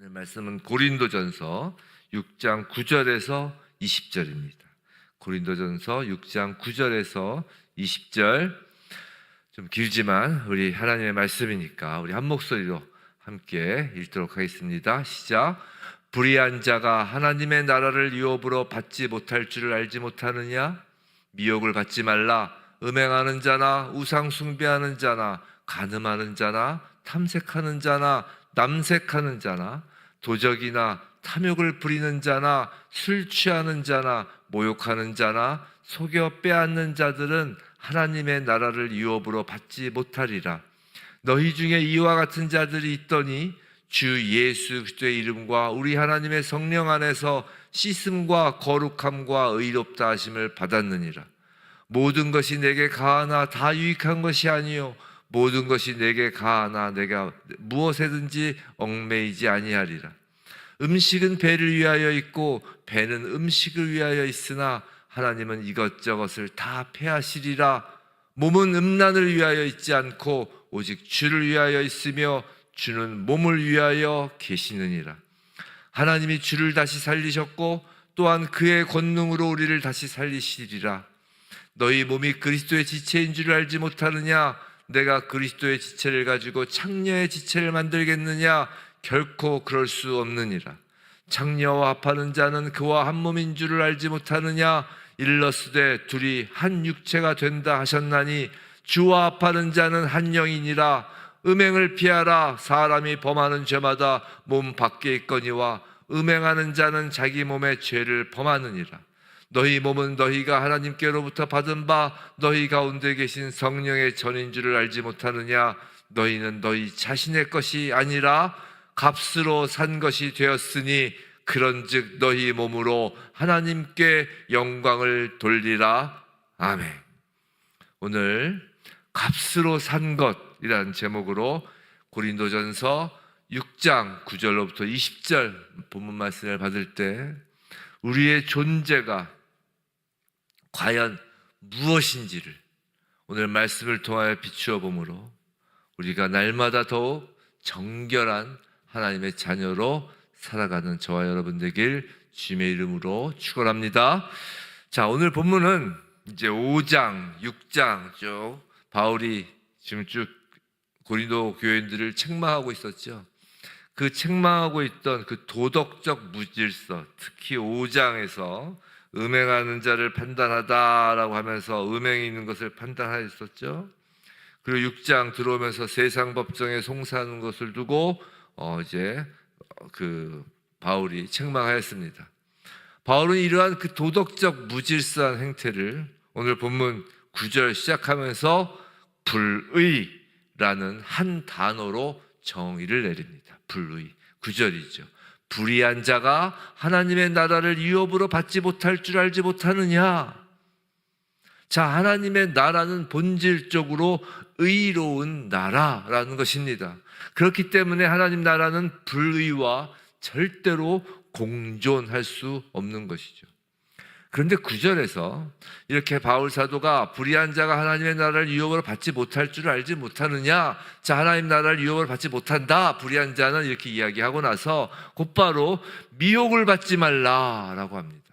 오늘 말씀은 고린도전서 6장 9절에서 20절입니다. 고린도전서 6장 9절에서 20절, 좀 길지만 우리 하나님의 말씀이니까 우리 한 목소리로 함께 읽도록 하겠습니다. 시작. 불의한 자가 하나님의 나라를 유업으로 받지 못할 줄을 알지 못하느냐? 미혹을 받지 말라. 음행하는 자나 우상 숭배하는 자나 간음하는 자나 탐색하는 자나 남색하는 자나 도적이나 탐욕을 부리는 자나 술 취하는 자나 모욕하는 자나 속여 빼앗는 자들은 하나님의 나라를 유업으로 받지 못하리라. 너희 중에 이와 같은 자들이 있더니 주 예수 그리스도의 이름과 우리 하나님의 성령 안에서 씻음과 거룩함과 의롭다 하심을 받았느니라. 모든 것이 내게 가하나 다 유익한 것이 아니요 모든 것이 내게 가하나 내가 무엇에든지 얽매이지 아니하리라. 음식은 배를 위하여 있고 배는 음식을 위하여 있으나 하나님은 이것저것을 다 패하시리라. 몸은 음란을 위하여 있지 않고 오직 주를 위하여 있으며 주는 몸을 위하여 계시느니라. 하나님이 주를 다시 살리셨고 또한 그의 권능으로 우리를 다시 살리시리라. 너희 몸이 그리스도의 지체인 줄 알지 못하느냐? 내가 그리스도의 지체를 가지고 창녀의 지체를 만들겠느냐? 결코 그럴 수 없느니라. 창녀와 합하는 자는 그와 한 몸인 줄을 알지 못하느냐? 일러스되 둘이 한 육체가 된다 하셨나니 주와 합하는 자는 한 영이니라. 음행을 피하라. 사람이 범하는 죄마다 몸 밖에 있거니와 음행하는 자는 자기 몸의 죄를 범하느니라. 너희 몸은 너희가 하나님께로부터 받은 바 너희 가운데 계신 성령의 전인 줄을 알지 못하느냐? 너희는 너희 자신의 것이 아니라 값으로 산 것이 되었으니 그런즉 너희 몸으로 하나님께 영광을 돌리라. 아멘. 오늘 값으로 산 것이라는 제목으로 고린도전서 6장 9절로부터 20절 본문 말씀을 받을 때 우리의 존재가 과연 무엇인지를 오늘 말씀을 통하여 비추어 보므로 우리가 날마다 더욱 정결한 하나님의 자녀로 살아가는 저와 여러분 되길 주님의 이름으로 축원합니다. 자, 오늘 본문은 이제 5장, 6장 쭉 바울이 지금 쭉 고린도 교인들을 책망하고 있었죠. 그 책망하고 있던 그 도덕적 무질서, 특히 5장에서 음행하는 자를 판단하다라고 하면서 음행이 있는 것을 판단하였었죠. 그리고 6장 들어오면서 세상 법정에 송사하는 것을 두고 바울이 책망하였습니다. 바울은 이러한 그 도덕적 무질서한 행태를 오늘 본문 9절 시작하면서 불의라는 한 단어로 정의를 내립니다. 불의. 9절이죠. 불의한 자가 하나님의 나라를 유업으로 받지 못할 줄 알지 못하느냐? 자, 하나님의 나라는 본질적으로 의로운 나라라는 것입니다. 그렇기 때문에 하나님 나라는 불의와 절대로 공존할 수 없는 것이죠. 그런데 9절에서 이렇게 바울 사도가 불의한 자가 하나님의 나라를 유업으로 받지 못할 줄 알지 못하느냐? 자, 하나님 나라를 유업으로 받지 못한다. 불의한 자는 이렇게 이야기하고 나서 곧바로 미혹을 받지 말라라고 합니다.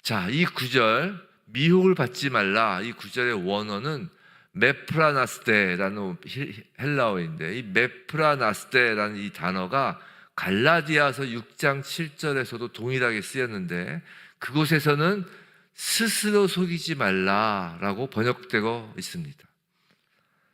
자, 이 9절 미혹을 받지 말라. 이 9절의 원어는 메프라나스테라는 헬라어인데 이 메프라나스테라는 이 단어가 갈라디아서 6장 7절에서도 동일하게 쓰였는데 그곳에서는 스스로 속이지 말라라고 번역되고 있습니다.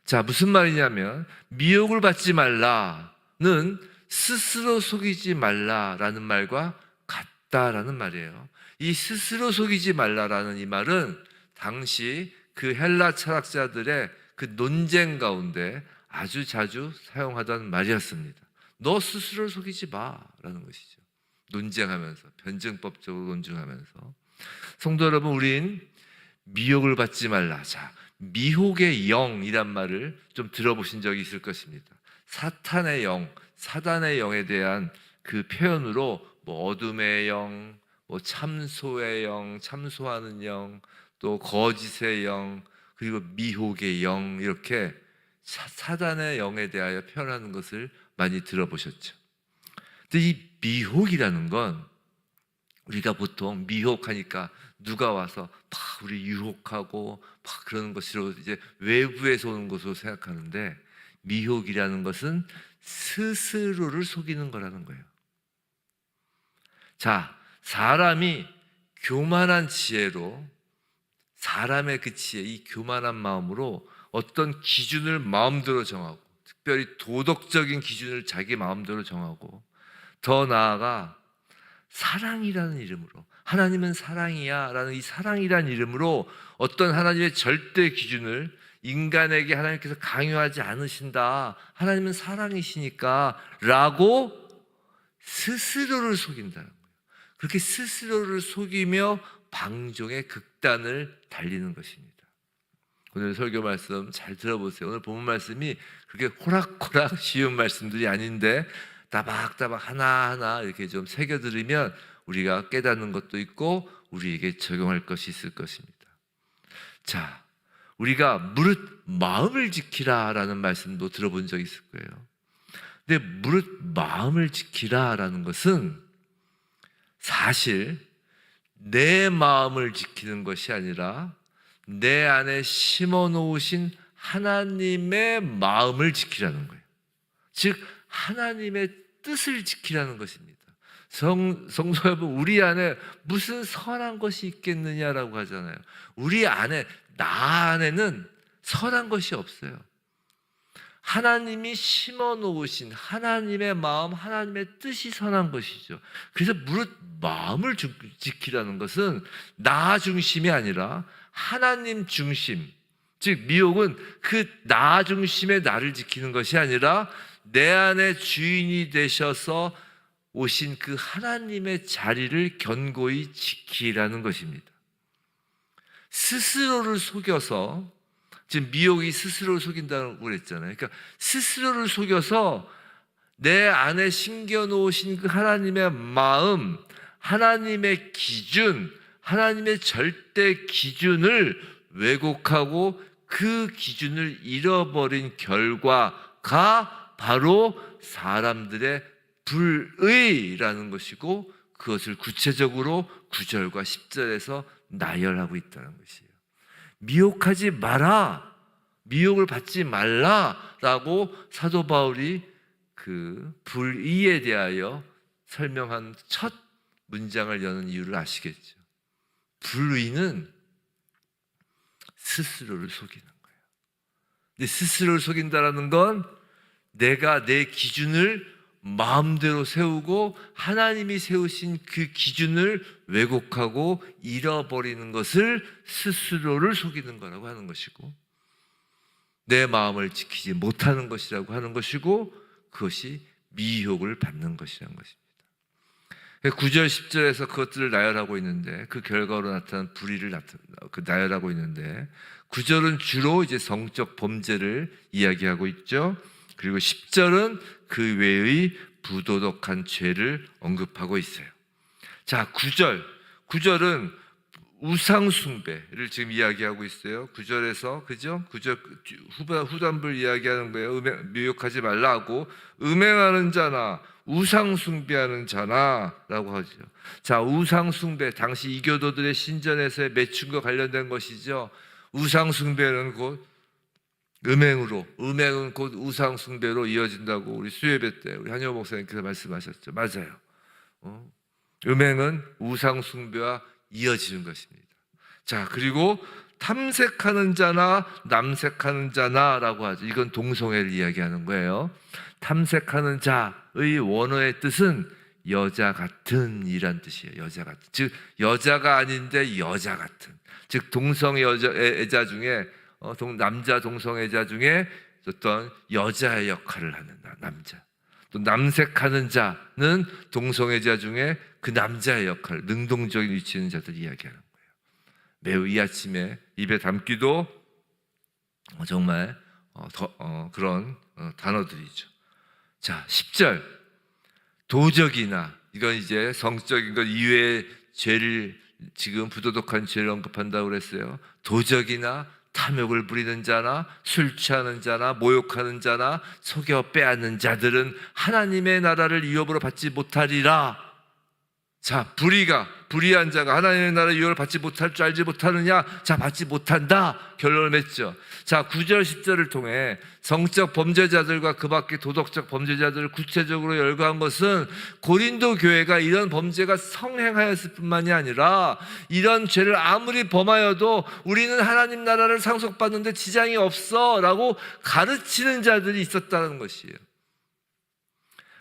자, 무슨 말이냐면 미혹을 받지 말라는 스스로 속이지 말라라는 말과 같다라는 말이에요. 이 스스로 속이지 말라라는 이 말은 당시 그 헬라 철학자들의 그 논쟁 가운데 아주 자주 사용하던 말이었습니다. 너 스스로를 속이지 마라는 것이죠. 논쟁하면서, 변증법적으로 논증하면서. 성도 여러분, 우린 미혹을 받지 말라. 자, 미혹의 영이란 말을 좀 들어보신 적이 있을 것입니다. 사탄의 영, 사단의 영에 대한 그 표현으로 어둠의 영, 참소의 영, 참소하는 영, 또 거짓의 영, 그리고 미혹의 영, 이렇게 사단의 영에 대하여 표현하는 것을 많이 들어보셨죠. 근데 이 미혹이라는 건 우리가 보통 미혹하니까 누가 와서 막 우리 유혹하고 막 그러는 것으로 이제 외부에서 오는 것으로 생각하는데, 미혹이라는 것은 스스로를 속이는 거라는 거예요. 자, 사람이 교만한 지혜로, 사람의 그 지혜, 이 교만한 마음으로 어떤 기준을 마음대로 정하고, 특별히 도덕적인 기준을 자기 마음대로 정하고, 더 나아가 사랑이라는 이름으로, 하나님은 사랑이야 라는 이 사랑이라는 이름으로 어떤 하나님의 절대 기준을 인간에게 하나님께서 강요하지 않으신다, 하나님은 사랑이시니까 라고 스스로를 속인다는 거예요. 그렇게 스스로를 속이며 방종의 극단을 달리는 것입니다. 오늘 설교 말씀 잘 들어보세요. 오늘 본문 말씀이 그렇게 호락호락 쉬운 말씀들이 아닌데 따박따박 하나하나 이렇게 좀 새겨들으면 우리가 깨닫는 것도 있고 우리에게 적용할 것이 있을 것입니다. 자, 우리가 무릇 마음을 지키라라는 말씀도 들어본 적이 있을 거예요. 근데 무릇 마음을 지키라라는 것은 사실 내 마음을 지키는 것이 아니라 내 안에 심어 놓으신 하나님의 마음을 지키라는 거예요. 즉 하나님의 뜻을 지키라는 것입니다. 성도 여러분, 우리 안에 무슨 선한 것이 있겠느냐라고 하잖아요. 우리 안에, 나 안에는 선한 것이 없어요. 하나님이 심어 놓으신 하나님의 마음, 하나님의 뜻이 선한 것이죠. 그래서 무릇 마음을 지키라는 것은 나 중심이 아니라 하나님 중심, 즉 미혹은 그 나 중심의 나를 지키는 것이 아니라 내 안에 주인이 되셔서 오신 그 하나님의 자리를 견고히 지키라는 것입니다. 스스로를 속여서, 지금 미혹이 스스로를 속인다고 그랬잖아요. 그러니까 스스로를 속여서 내 안에 심겨 놓으신 그 하나님의 마음, 하나님의 기준, 하나님의 절대 기준을 왜곡하고 그 기준을 잃어버린 결과가 바로 사람들의 불의라는 것이고, 그것을 구체적으로 9절과 10절에서 나열하고 있다는 것이에요. 미혹하지 마라, 미혹을 받지 말라라고 사도 바울이 그 불의에 대하여 설명한 첫 문장을 여는 이유를 아시겠죠? 불의는 스스로를 속이는 거예요. 근데 스스로를 속인다라는 건 내가 내 기준을 마음대로 세우고 하나님이 세우신 그 기준을 왜곡하고 잃어버리는 것을 스스로를 속이는 거라고 하는 것이고, 내 마음을 지키지 못하는 것이라고 하는 것이고, 그것이 미혹을 받는 것이라는 것입니다. 9절 10절에서 그것들을 나열하고 있는데, 그 결과로 나타난 불의를 나열하고 있는데, 9절은 주로 이제 성적 범죄를 이야기하고 있죠. 그리고 10절은 그 외의 부도덕한 죄를 언급하고 있어요. 자, 9절은 우상숭배를 지금 이야기하고 있어요. 9절에서, 그죠? 9절 후반부를 이야기하는 거예요. 미혹하지 말라고, 음행하는 자나 우상숭배하는 자나라고 하죠. 자, 우상숭배, 당시 이교도들의 신전에서의 매춘과 관련된 것이죠. 우상숭배는 곧 음행은 곧 우상숭배로 이어진다고 우리 수요예배 때 우리 한효 목사님께서 말씀하셨죠. 맞아요. 음행은 우상숭배와 이어지는 것입니다. 자, 그리고 탐색하는 자나 남색하는 자나라고 하죠. 이건 동성애를 이야기하는 거예요. 탐색하는 자의 원어의 뜻은 여자 같은 이란 뜻이에요. 여자 같은, 즉 여자가 아닌데 여자 같은, 즉 동성애자 중에 남자 동성애자 중에 어떤 여자의 역할을 하는 남자, 또 남색하는 자는 동성애자 중에 그 남자의 역할, 능동적인 위치에 있는 자들 이야기하는 거예요. 매우 이 아침에 입에 담기도 정말 그런 단어들이죠. 자, 10절 도적이나, 이건 이제 성적인 것 이외의 죄를, 지금 부도덕한 죄를 언급한다고 그랬어요. 도적이나 탐욕을 부리는 자나 술 취하는 자나 모욕하는 자나 속여 빼앗는 자들은 하나님의 나라를 유업으로 받지 못하리라. 자, 불의한 자가 하나님의 나라 유업을 받지 못할 줄 알지 못하느냐? 자, 받지 못한다. 결론을 맺죠. 자, 9절 10절을 통해 성적 범죄자들과 그 밖의 도덕적 범죄자들을 구체적으로 열거한 것은 고린도 교회가 이런 범죄가 성행하였을 뿐만이 아니라 이런 죄를 아무리 범하여도 우리는 하나님 나라를 상속받는데 지장이 없어 라고 가르치는 자들이 있었다는 것이에요.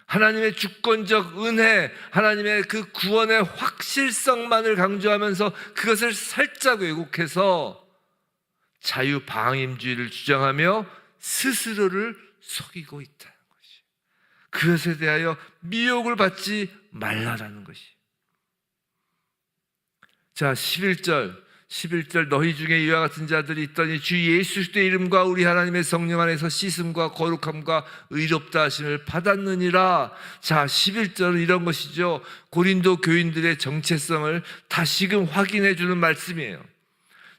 하나님의 주권적 은혜, 하나님의 그 구원의 확실성만을 강조하면서 그것을 살짝 왜곡해서 자유방임주의를 주장하며 스스로를 속이고 있다는 것이, 그것에 대하여 미혹을 받지 말라라는 것이. 자, 11절 너희 중에 이와 같은 자들이 있더니 주 예수 그리스도의 이름과 우리 하나님의 성령 안에서 씻음과 거룩함과 의롭다 하심을 받았느니라. 자, 11절은 이런 것이죠. 고린도 교인들의 정체성을 다시금 확인해 주는 말씀이에요.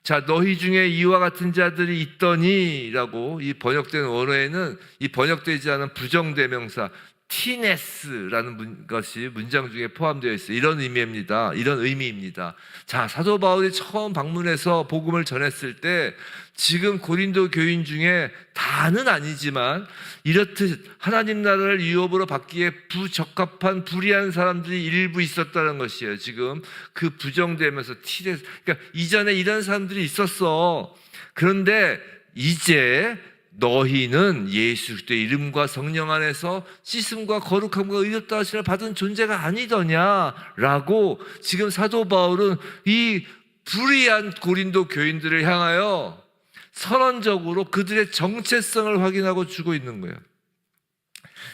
자, 너희 중에 이와 같은 자들이 있더니 라고 이 번역된 원어에는 이 번역되지 않은 부정대명사 티네스라는 것이 문장 중에 포함되어 있어요. 이런 의미입니다. 자, 사도 바울이 처음 방문해서 복음을 전했을 때 지금 고린도 교인 중에 다는 아니지만 이렇듯 하나님 나라를 유업으로 받기에 부적합한 불의한 사람들이 일부 있었다는 것이에요. 지금 그 부정되면서 티네스, 그러니까 이전에 이런 사람들이 있었어. 그런데 이제 너희는 예수 그리스도의 이름과 성령 안에서 씻음과 거룩함과 의롭다 하심을 받은 존재가 아니더냐라고 지금 사도 바울은 이 불의한 고린도 교인들을 향하여 선언적으로 그들의 정체성을 확인하고 주고 있는 거예요.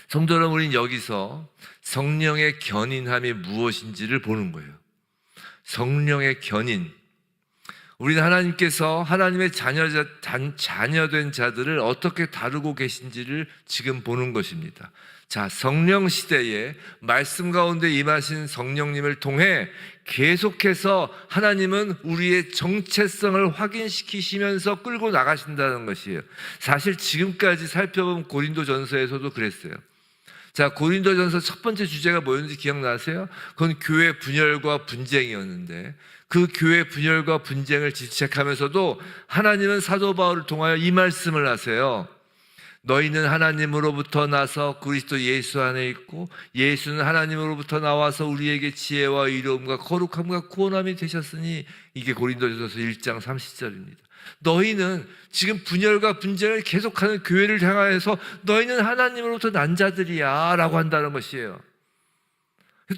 성도 여러분, 우리는 여기서 성령의 견인함이 무엇인지를 보는 거예요. 성령의 견인, 우리는 하나님께서 하나님의 자녀된 자들을 어떻게 다루고 계신지를 지금 보는 것입니다. 자, 성령 시대에 말씀 가운데 임하신 성령님을 통해 계속해서 하나님은 우리의 정체성을 확인시키시면서 끌고 나가신다는 것이에요. 사실 지금까지 살펴본 고린도전서에서도 그랬어요. 자, 고린도전서 첫 번째 주제가 뭐였는지 기억나세요? 그건 교회 분열과 분쟁이었는데 그 교회 분열과 분쟁을 질책하면서도 하나님은 사도 바울을 통하여 이 말씀을 하세요. 너희는 하나님으로부터 나서 그리스도 예수 안에 있고 예수는 하나님으로부터 나와서 우리에게 지혜와 의로움과 거룩함과 구원함이 되셨으니, 이게 고린도전서 1장 30절입니다. 너희는 지금 분열과 분쟁을 계속하는 교회를 향하여서 너희는 하나님으로부터 난 자들이야 라고 한다는 것이에요.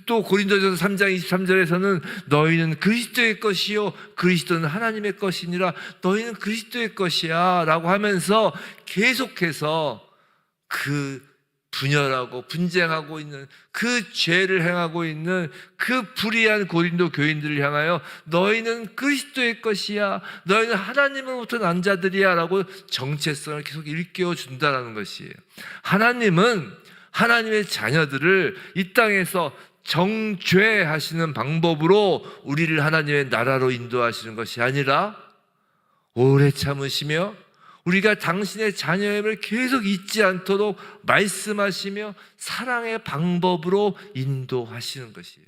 또 고린도전서 3장 23절에서는 너희는 그리스도의 것이요 그리스도는 하나님의 것이니라, 너희는 그리스도의 것이야 라고 하면서 계속해서 그 분열하고 분쟁하고 있는 그 죄를 행하고 있는 그 불의한 고린도 교인들을 향하여 너희는 그리스도의 것이야, 너희는 하나님으로부터 난 자들이야 라고 정체성을 계속 일깨워 준다는 것이에요. 하나님은 하나님의 자녀들을 이 땅에서 정죄하시는 방법으로 우리를 하나님의 나라로 인도하시는 것이 아니라 오래 참으시며 우리가 당신의 자녀임을 계속 잊지 않도록 말씀하시며 사랑의 방법으로 인도하시는 것이에요.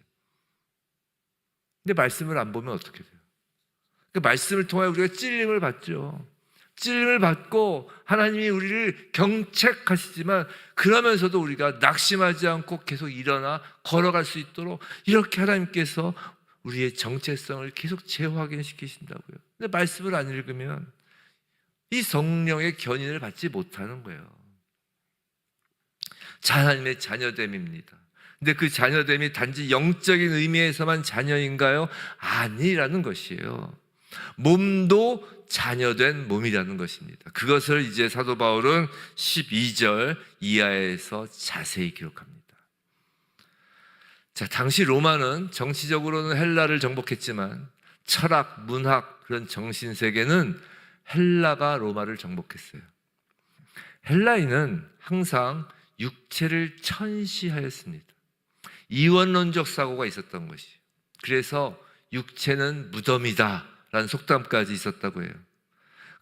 근데 말씀을 안 보면 어떻게 돼요? 그 말씀을 통해 우리가 찔림을 받죠. 찔림을 받고 하나님이 우리를 경책하시지만 그러면서도 우리가 낙심하지 않고 계속 일어나 걸어갈 수 있도록 이렇게 하나님께서 우리의 정체성을 계속 재확인시키신다고요. 근데 말씀을 안 읽으면 이 성령의 견인을 받지 못하는 거예요. 하나님의 자녀됨입니다. 근데 그 자녀됨이 단지 영적인 의미에서만 자녀인가요? 아니라는 것이에요. 몸도 자녀된 몸이라는 것입니다. 그것을 이제 사도 바울은 12절 이하에서 자세히 기록합니다. 자, 당시 로마는 정치적으로는 헬라를 정복했지만 철학, 문학, 그런 정신세계는 헬라가 로마를 정복했어요. 헬라인은 항상 육체를 천시하였습니다. 이원론적 사고가 있었던 것이에요. 그래서 육체는 무덤이다 라는 속담까지 있었다고 해요.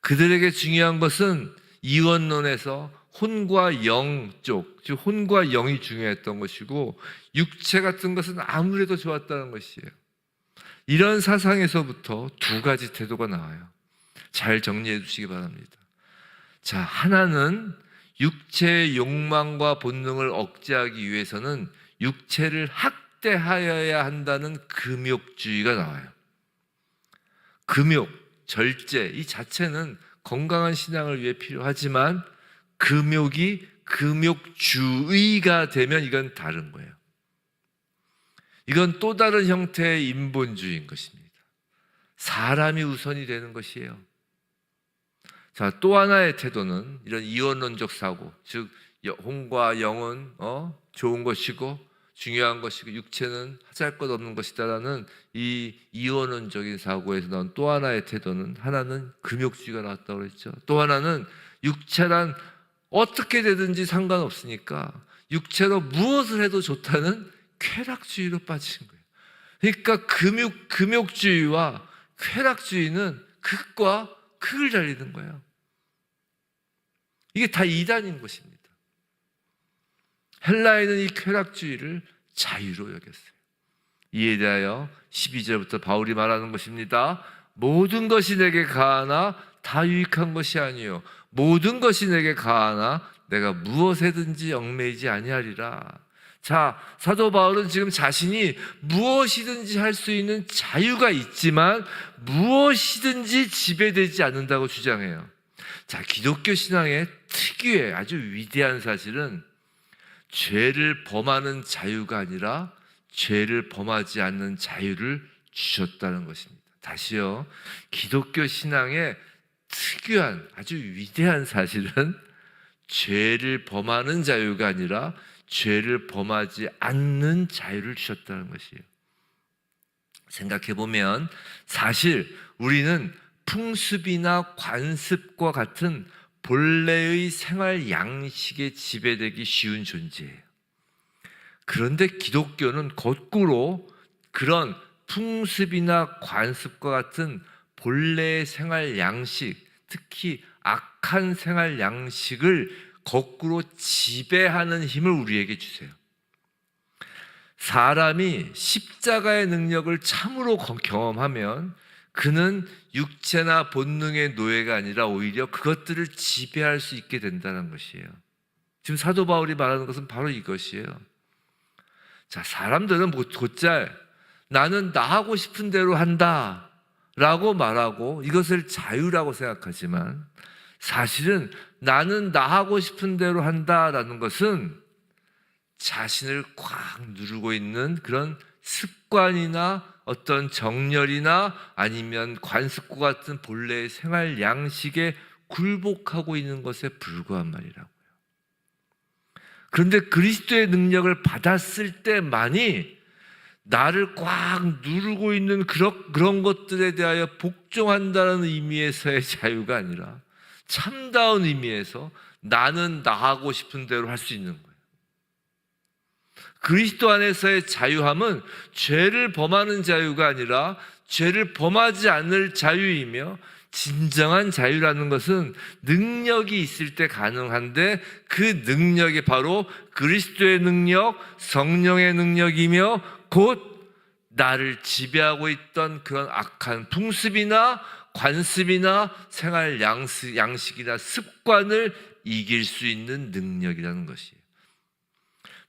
그들에게 중요한 것은 이원론에서 혼과 영 쪽, 즉 혼과 영이 중요했던 것이고 육체 같은 것은 아무래도 좋았다는 것이에요. 이런 사상에서부터 두 가지 태도가 나와요. 잘 정리해 주시기 바랍니다. 자, 하나는 육체의 욕망과 본능을 억제하기 위해서는 육체를 학대하여야 한다는 금욕주의가 나와요. 금욕, 절제 이 자체는 건강한 신앙을 위해 필요하지만 금욕이 금욕주의가 되면 이건 다른 거예요. 이건 또 다른 형태의 인본주의인 것입니다. 사람이 우선이 되는 것이에요. 자, 또 하나의 태도는 이런 이원론적 사고, 즉 혼과 영은 좋은 것이고 중요한 것이고 육체는 하잘 것 없는 것이다라는 이 이원론적인 사고에서 나온 또 하나의 태도는, 하나는 금욕주의가 나왔다고 그랬죠. 또 하나는 육체란 어떻게 되든지 상관없으니까 육체로 무엇을 해도 좋다는 쾌락주의로 빠진 거예요. 그러니까 금욕주의와 쾌락주의는 극과 극을 달리는 거예요. 이게 다 이단인 것입니다. 헬라인은 이 쾌락주의를 자유로 여겼어요. 이에 대하여 12절부터 바울이 말하는 것입니다. 모든 것이 내게 가하나 다 유익한 것이 아니요 모든 것이 내게 가하나 내가 무엇에든지 얽매이지 아니하리라. 자, 사도 바울은 지금 자신이 무엇이든지 할 수 있는 자유가 있지만 무엇이든지 지배되지 않는다고 주장해요. 자, 기독교 신앙의 특유의 아주 위대한 사실은 죄를 범하는 자유가 아니라 죄를 범하지 않는 자유를 주셨다는 것입니다. 다시요, 기독교 신앙의 특유한 아주 위대한 사실은 죄를 범하는 자유가 아니라 죄를 범하지 않는 자유를 주셨다는 것이에요. 생각해보면 사실 우리는 풍습이나 관습과 같은 본래의 생활 양식에 지배되기 쉬운 존재예요. 그런데 기독교는 거꾸로 그런 풍습이나 관습과 같은 본래의 생활 양식, 특히 악한 생활 양식을 거꾸로 지배하는 힘을 우리에게 주세요. 사람이 십자가의 능력을 참으로 경험하면 그는 육체나 본능의 노예가 아니라 오히려 그것들을 지배할 수 있게 된다는 것이에요. 지금 사도 바울이 말하는 것은 바로 이것이에요. 자, 사람들은 곧잘 나는 나 하고 싶은 대로 한다 라고 말하고 이것을 자유라고 생각하지만 사실은 나는 나 하고 싶은 대로 한다라는 것은 자신을 꽉 누르고 있는 그런 습관이나 어떤 정열이나 아니면 관습과 같은 본래의 생활 양식에 굴복하고 있는 것에 불과한 말이라고요. 그런데 그리스도의 능력을 받았을 때만이 나를 꽉 누르고 있는 그런 것들에 대하여 복종한다는 의미에서의 자유가 아니라 참다운 의미에서 나는 나 하고 싶은 대로 할 수 있는 거예요. 그리스도 안에서의 자유함은 죄를 범하는 자유가 아니라 죄를 범하지 않을 자유이며, 진정한 자유라는 것은 능력이 있을 때 가능한데 그 능력이 바로 그리스도의 능력, 성령의 능력이며 곧 나를 지배하고 있던 그런 악한 풍습이나 관습이나 생활 양식이나 습관을 이길 수 있는 능력이라는 것이에요.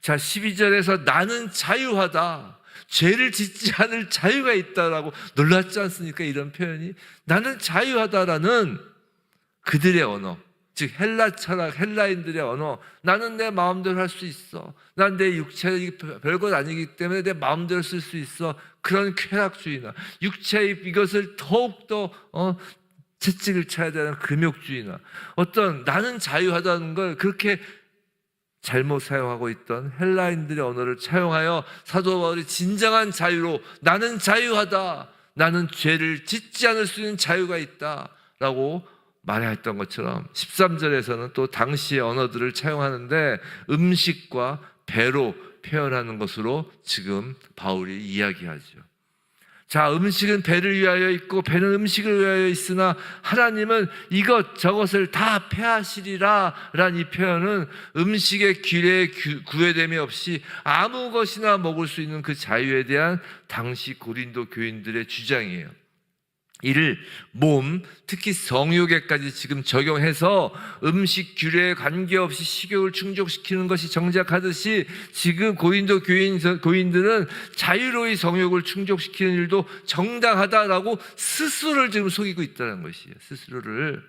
자, 12절에서 나는 자유하다, 죄를 짓지 않을 자유가 있다라고 놀랍지 않습니까? 이런 표현이. 나는 자유하다라는 그들의 언어, 즉 헬라 철학, 헬라인들의 언어, 나는 내 마음대로 할 수 있어, 난 내 육체가 별것 아니기 때문에 내 마음대로 쓸 수 있어, 그런 쾌락주의나 육체의 이것을 더욱더 채찍을 쳐야 되는 금욕주의나 어떤 나는 자유하다는 걸 그렇게 잘못 사용하고 있던 헬라인들의 언어를 차용하여 사도 바울이 진정한 자유로 나는 자유하다, 나는 죄를 짓지 않을 수 있는 자유가 있다 라고 말했던 것처럼 13절에서는 또 당시의 언어들을 차용하는데 음식과 배로 표현하는 것으로 지금 바울이 이야기하죠. 자, 음식은 배를 위하여 있고 배는 음식을 위하여 있으나 하나님은 이것저것을 다 패하시리라 라는 이 표현은 음식의 길에 구애됨이 없이 아무 것이나 먹을 수 있는 그 자유에 대한 당시 고린도 교인들의 주장이에요. 이를 몸, 특히 성욕에까지 지금 적용해서 음식 규례에 관계없이 식욕을 충족시키는 것이 정작하듯이 지금 고린도 교인들은 자유로이 성욕을 충족시키는 일도 정당하다라고 스스로를 지금 속이고 있다는 것이에요. 스스로를.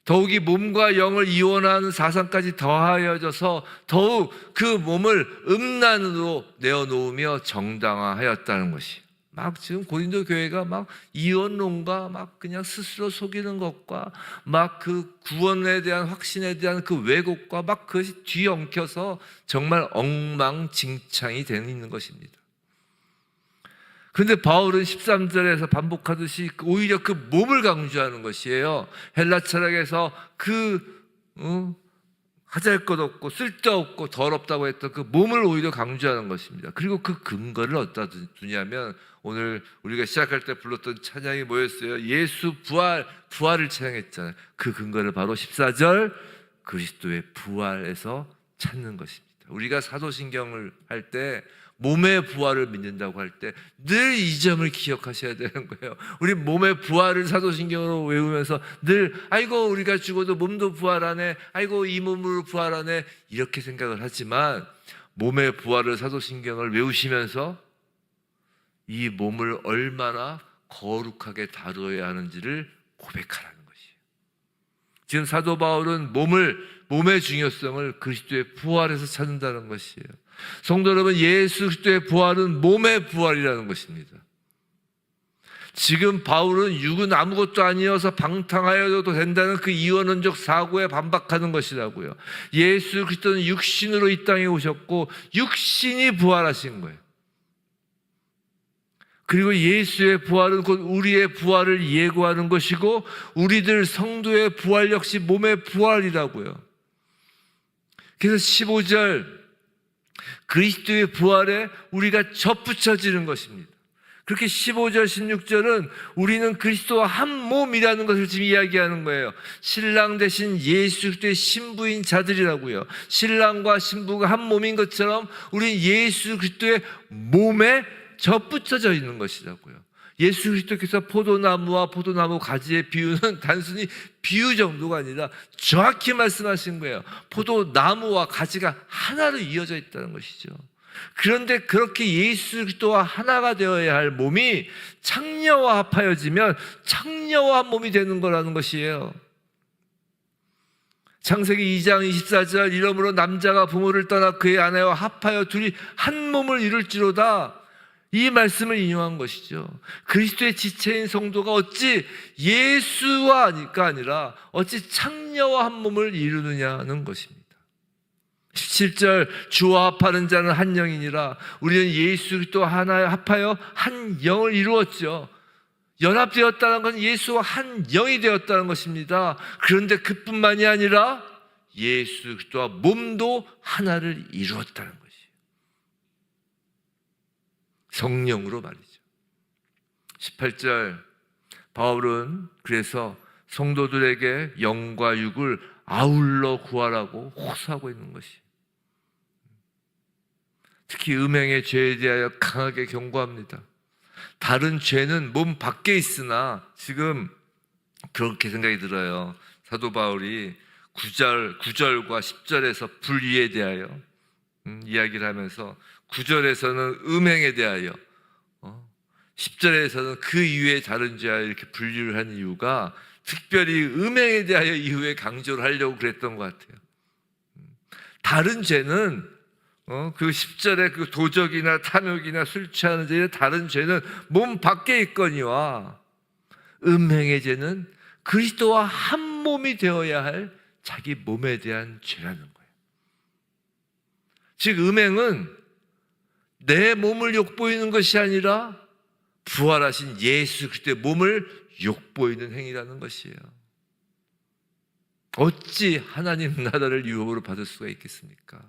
더욱이 몸과 영을 이원하는 사상까지 더하여져서 더욱 그 몸을 음란으로 내어놓으며 정당화하였다는 것이에요. 막 지금 고린도 교회가 막 이원론과 막 그냥 스스로 속이는 것과 막 그 구원에 대한 확신에 대한 그 왜곡과 막 그것이 뒤엉켜서 정말 엉망진창이 되어 있는 것입니다. 그런데 바울은 13절에서 반복하듯이 오히려 그 몸을 강조하는 것이에요. 헬라 철학에서 하잘것없고 쓸데없고 더럽다고 했던 그 몸을 오히려 강조하는 것입니다. 그리고 그 근거를 어디다 두냐면 오늘 우리가 시작할 때 불렀던 찬양이 뭐였어요? 예수 부활을 찬양했잖아요. 그 근거를 바로 14절 그리스도의 부활에서 찾는 것입니다. 우리가 사도신경을 할 때 몸의 부활을 믿는다고 할 때 늘 이 점을 기억하셔야 되는 거예요. 우리 몸의 부활을 사도신경으로 외우면서 늘 아이고 우리가 죽어도 몸도 부활하네, 아이고 이 몸으로 부활하네 이렇게 생각을 하지만 몸의 부활을 사도신경을 외우시면서 이 몸을 얼마나 거룩하게 다루어야 하는지를 고백하라는 것이에요. 지금 사도 바울은 몸의 중요성을 그리스도의 부활에서 찾는다는 것이에요. 성도 여러분, 예수 그리스도의 부활은 몸의 부활이라는 것입니다. 지금 바울은 육은 아무것도 아니어서 방탕하여도 된다는 그 이원론적 사고에 반박하는 것이라고요. 예수 그리스도는 육신으로 이 땅에 오셨고 육신이 부활하신 거예요. 그리고 예수의 부활은 곧 우리의 부활을 예고하는 것이고 우리들 성도의 부활 역시 몸의 부활이라고요. 그래서 15절 그리스도의 부활에 우리가 접붙여지는 것입니다. 그렇게 15절, 16절은 우리는 그리스도와 한 몸이라는 것을 지금 이야기하는 거예요. 신랑 대신 예수 그리스도의 신부인 자들이라고요. 신랑과 신부가 한 몸인 것처럼 우리는 예수 그리스도의 몸에 접붙여져 있는 것이라고요. 예수 그리스도께서 포도나무와 포도나무 가지의 비유는 단순히 비유 정도가 아니라 정확히 말씀하신 거예요. 포도나무와 가지가 하나로 이어져 있다는 것이죠. 그런데 그렇게 예수 그리스도와 하나가 되어야 할 몸이 창녀와 합하여지면 창녀와 한 몸이 되는 거라는 것이에요. 창세기 2장 24절 이러므로 남자가 부모를 떠나 그의 아내와 합하여 둘이 한 몸을 이룰지로다. 이 말씀을 인용한 것이죠. 그리스도의 지체인 성도가 어찌 예수와가 아니라 어찌 창녀와 한 몸을 이루느냐는 것입니다. 17절 주와 합하는 자는 한 영이니라. 우리는 예수 그리스도 하나에 합하여 한 영을 이루었죠. 연합되었다는 것은 예수와 한 영이 되었다는 것입니다. 그런데 그뿐만이 아니라 예수 그리스도와 몸도 하나를 이루었다는 것이에요. 성령으로 말이죠. 18절 바울은 그래서 성도들에게 영과 육을 아울러 구하라고 호소하고 있는 것이. 특히 음행의 죄에 대하여 강하게 경고합니다. 다른 죄는 몸 밖에 있으나 지금 그렇게 생각이 들어요. 사도 바울이 9절과 10절에서 불의에 대하여 이야기를 하면서 9절에서는 음행에 대하여 10절에서는 그 이외의 다른 죄와 이렇게 분류를 한 이유가 특별히 음행에 대하여 이후에 강조를 하려고 그랬던 것 같아요. 다른 죄는 그 10절에 그 도적이나 탐욕이나 술 취하는 죄나 다른 죄는 몸 밖에 있거니와 음행의 죄는 그리스도와 한 몸이 되어야 할 자기 몸에 대한 죄라는 거예요. 즉 음행은 내 몸을 욕보이는 것이 아니라 부활하신 예수 그리스도의 몸을 욕보이는 행위라는 것이에요. 어찌 하나님 나라를 유혹으로 받을 수가 있겠습니까?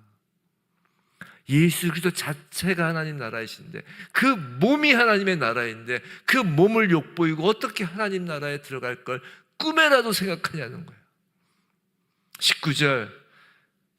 예수 그리스도 자체가 하나님 나라이신데, 그 몸이 하나님의 나라인데 그 몸을 욕보이고 어떻게 하나님 나라에 들어갈 걸 꿈에라도 생각하냐는 거예요. 19절,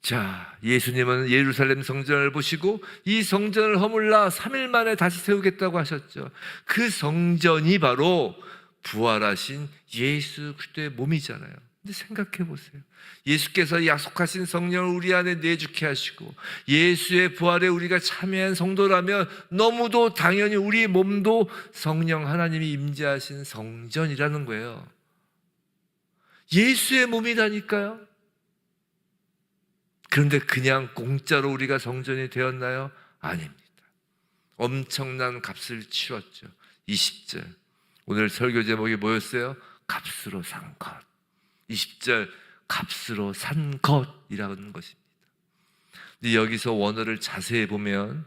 자, 예수님은 예루살렘 성전을 보시고 이 성전을 허물라 3일 만에 다시 세우겠다고 하셨죠. 그 성전이 바로 부활하신 예수 그리스도의 몸이잖아요. 근데 생각해 보세요. 예수께서 약속하신 성령을 우리 안에 내주게 하시고 예수의 부활에 우리가 참여한 성도라면 너무도 당연히 우리 몸도 성령 하나님이 임재하신 성전이라는 거예요. 예수의 몸이라니까요. 그런데 그냥 공짜로 우리가 성전이 되었나요? 아닙니다. 엄청난 값을 치렀죠. 20절, 오늘 설교 제목이 뭐였어요? 값으로 산 것. 20절, 값으로 산 것이라는 것입니다. 근데 여기서 원어를 자세히 보면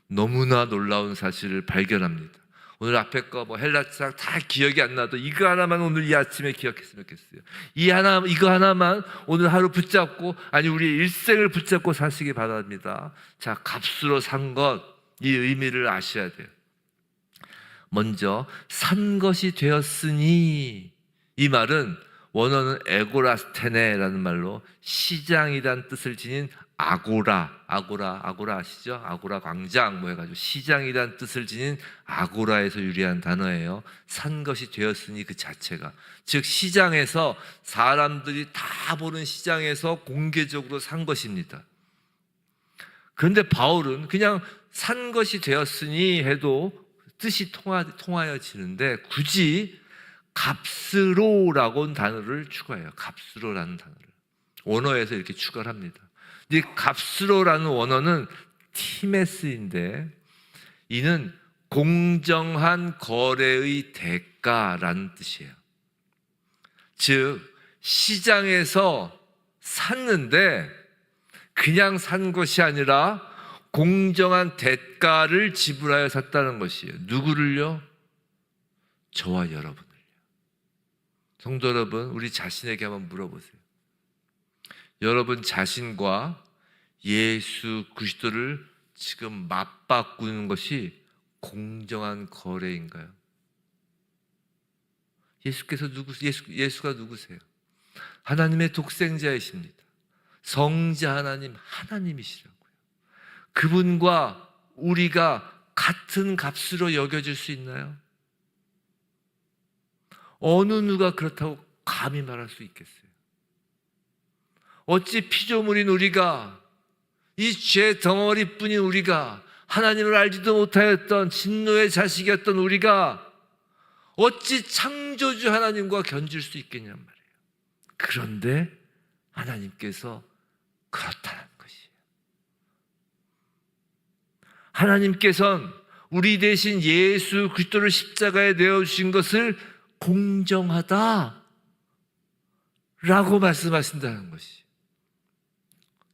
너무나 놀라운 사실을 발견합니다. 오늘 앞에 거 헬라사 다 기억이 안 나도 이거 하나만 오늘 이 아침에 기억했으면 좋겠어요. 이거 하나만 오늘 하루 붙잡고, 아니 우리 일생을 붙잡고 사시기 바랍니다. 자, 값으로 산 것, 이 의미를 아셔야 돼요. 먼저 산 것이 되었으니, 이 말은 원어는 에고라스테네라는 말로 시장이란 뜻을 지닌 아고라 아시죠? 아고라 광장 해가지고 시장이란 뜻을 지닌 아고라에서 유래한 단어예요. 산 것이 되었으니 그 자체가, 즉 시장에서, 사람들이 다 보는 시장에서 공개적으로 산 것입니다. 그런데 바울은 그냥 산 것이 되었으니 해도 뜻이 통하여지는데 굳이 값으로라고 단어를 추가해요. 값으로라는 단어를 원어에서 이렇게 추가를 합니다. 이 값으로라는 원어는 티메스인데 이는 공정한 거래의 대가라는 뜻이에요. 즉 시장에서 샀는데 그냥 산 것이 아니라 공정한 대가를 지불하여 샀다는 것이에요. 누구를요? 저와 여러분을요. 성도 여러분, 우리 자신에게 한번 물어보세요. 여러분 자신과 예수 그리스도를 지금 맞바꾸는 것이 공정한 거래인가요? 예수가 누구세요? 하나님의 독생자이십니다. 성자 하나님, 하나님이시라고요. 그분과 우리가 같은 값으로 여겨질 수 있나요? 어느 누가 그렇다고 감히 말할 수 있겠어요? 어찌 피조물인 우리가, 이 죄 덩어리뿐인 우리가, 하나님을 알지도 못하였던 진노의 자식이었던 우리가 어찌 창조주 하나님과 견줄 수 있겠냔 말이에요. 그런데 하나님께서 그렇다는 것이에요. 하나님께서는 우리 대신 예수 그리스도를 십자가에 내어주신 것을 공정하다라고 말씀하신다는 것이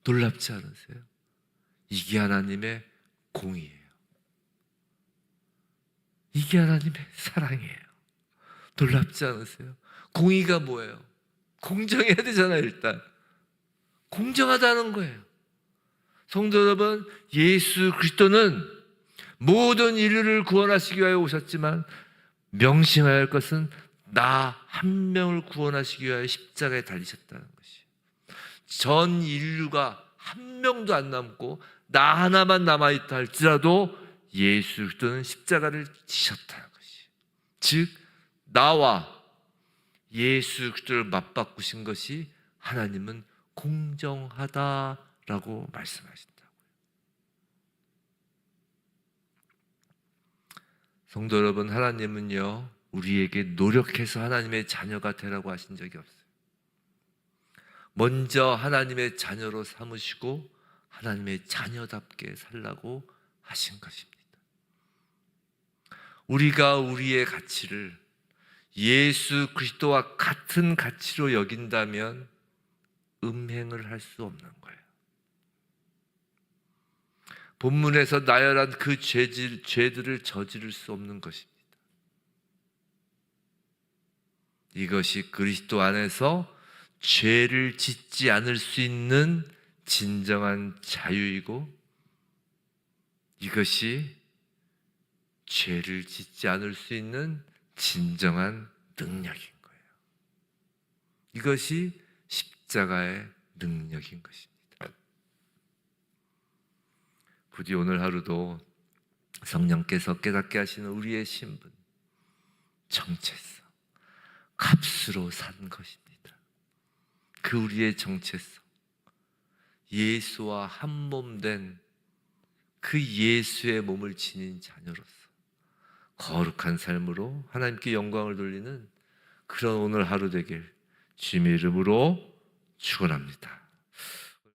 놀랍지 않으세요? 이게 하나님의 공의예요. 이게 하나님의 사랑이에요. 놀랍지 않으세요? 공의가 뭐예요? 공정해야 되잖아요. 일단 공정하다는 거예요. 성도 여러분, 예수 그리스도는 모든 인류를 구원하시기 위하여 오셨지만 명심해야 할 것은 나 한 명을 구원하시기 위하여 십자가에 달리셨다는 것이에요. 전 인류가 한 명도 안 남고 나 하나만 남아있다 할지라도 예수 그리스도는 십자가를 지셨다는 것이에요. 즉 나와 예수 그리스도를 맞바꾸신 것이 하나님은 공정하다라고 말씀하신다고요. 성도 여러분, 하나님은요 우리에게 노력해서 하나님의 자녀가 되라고 하신 적이 없어요. 먼저 하나님의 자녀로 삼으시고 하나님의 자녀답게 살라고 하신 것입니다. 우리가 우리의 가치를 예수 그리스도와 같은 가치로 여긴다면 음행을 할 수 없는 거예요. 본문에서 나열한 그 죄들을 저지를 수 없는 것입니다. 이것이 그리스도 안에서 죄를 짓지 않을 수 있는 진정한 자유이고 이것이 죄를 짓지 않을 수 있는 진정한 능력인 거예요. 이것이 십자가의 능력인 것입니다. 부디 오늘 하루도 성령께서 깨닫게 하시는 우리의 신분, 정체성, 값으로 산 것입니다. 그 우리의 정체성, 예수와 한 몸 된 그 예수의 몸을 지닌 자녀로서 거룩한 삶으로 하나님께 영광을 돌리는 그런 오늘 하루 되길 주님의 이름으로 축원합니다.